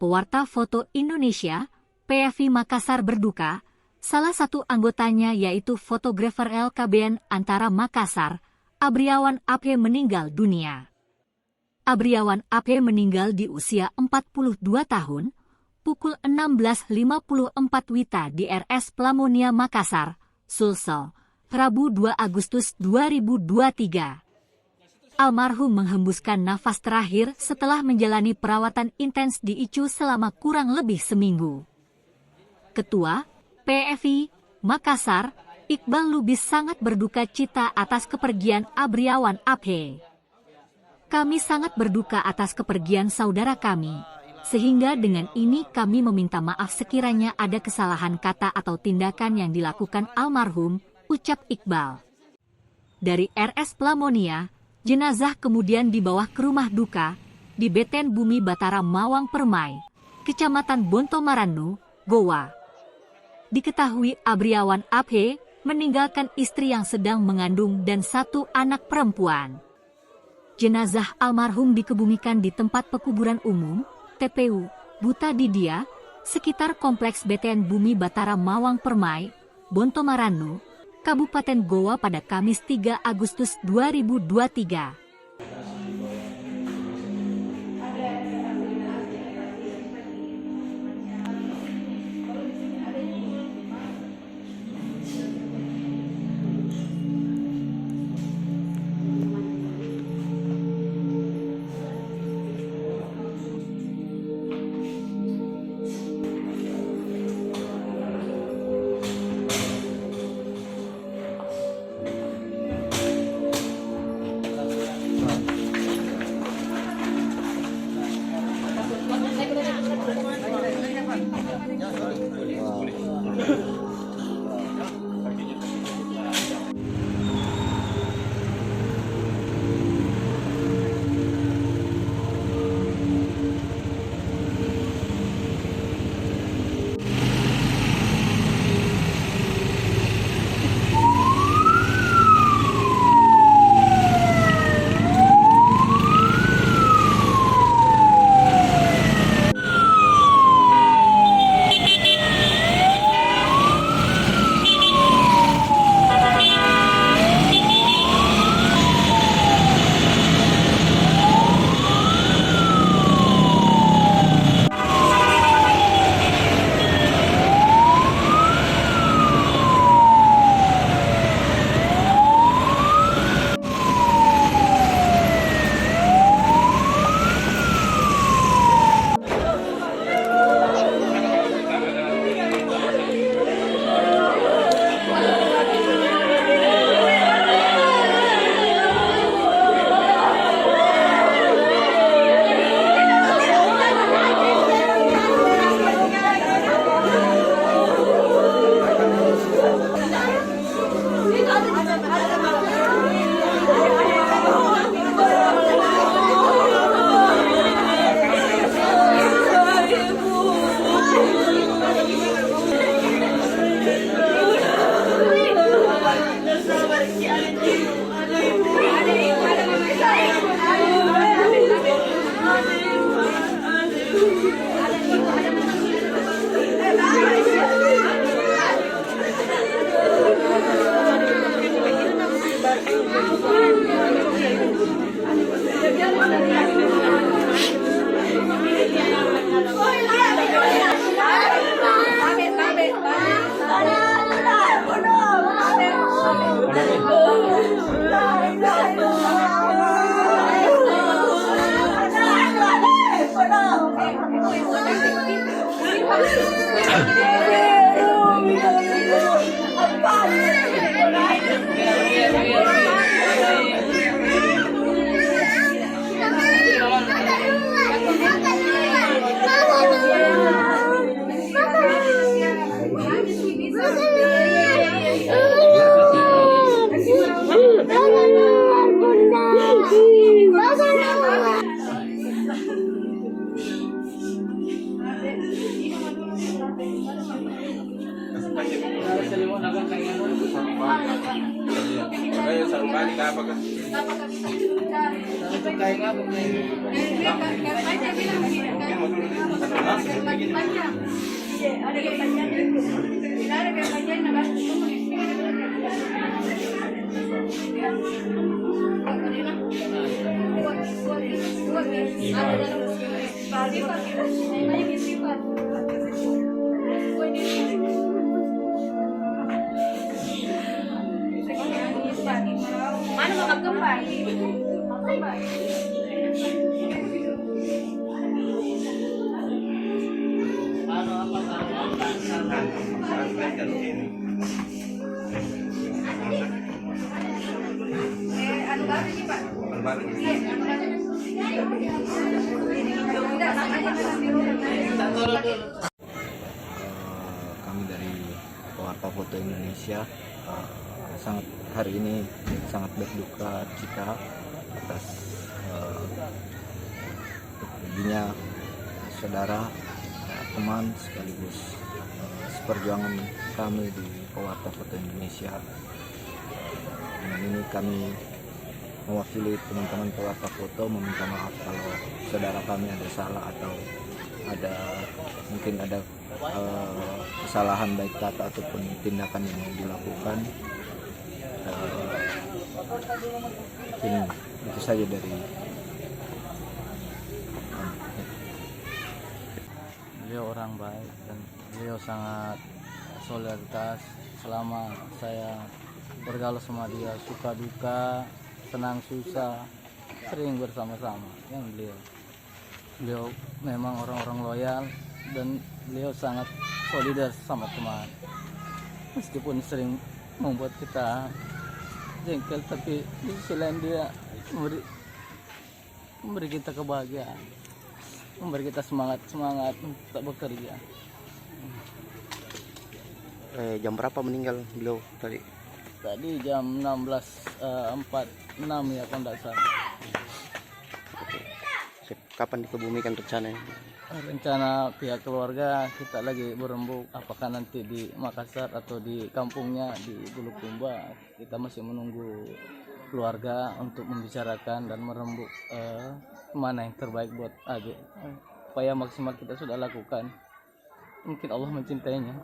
Pewarta Foto Indonesia, PFI Makassar berduka, salah satu anggotanya yaitu fotografer LKBN Antara Makassar, Abriawan AP meninggal dunia. Abriawan AP meninggal di usia 42 tahun, pukul 16.54 WITA di RS Plamonia Makassar, Sulsel, Rabu 2 Agustus 2023. Almarhum menghembuskan nafas terakhir setelah menjalani perawatan intens di ICU selama kurang lebih seminggu. Ketua PFI Makassar, Iqbal Lubis sangat berduka cita atas kepergian Abriawan AP. Kami sangat berduka atas kepergian saudara kami, sehingga dengan ini kami meminta maaf sekiranya ada kesalahan kata atau tindakan yang dilakukan almarhum, ucap Iqbal. Dari RS Plamonia, jenazah kemudian dibawa ke rumah duka di Beten Bumi Batara Mawang Permai, Kecamatan Bontomaranu, Goa. Diketahui Abriawan AP meninggalkan istri yang sedang mengandung dan 1 anak perempuan. Jenazah almarhum dikebumikan di tempat pekuburan umum, TPU, Buta Didia, sekitar Kompleks Beten Bumi Batara Mawang Permai, Bontomaranu, Kabupaten Goa pada Kamis 3 Agustus 2023. Anak Kayo sa balik apa ka? Mana makagambay? Ano ba rin Pak? Kami dari Pewarta Foto Indonesia sangat hari ini sangat berduka cita atas perginya saudara, teman sekaligus seperjuangan kami di Pewarta Foto Indonesia. Dan ini kami mewakili teman-teman pewarta foto meminta maaf kalau saudara kami ada salah atau mungkin ada kesalahan baik kata ataupun tindakan yang dilakukan. Mungkin itu saja dari beliau orang baik dan beliau sangat solidaritas selama saya bergaul sama dia, suka duka, senang susah, sering bersama-sama. Yang beliau memang orang-orang loyal dan beliau sangat solidar sama teman, meskipun sering membuat kita jengkel, tapi di sisi lain dia memberi kita kebahagiaan, memberi kita semangat untuk bekerja. Jam berapa meninggal beliau tadi? Tadi jam 16.46 ya kalau tidak salah. Kapan dikebumikan rencananya? Rencana pihak keluarga kita lagi berembuk apakah nanti di Makassar atau di kampungnya di Bulukumba. Kita masih menunggu keluarga untuk membicarakan dan merembuk mana yang terbaik buat Age. Upaya maksimal kita sudah lakukan. Mungkin Allah mencintainya.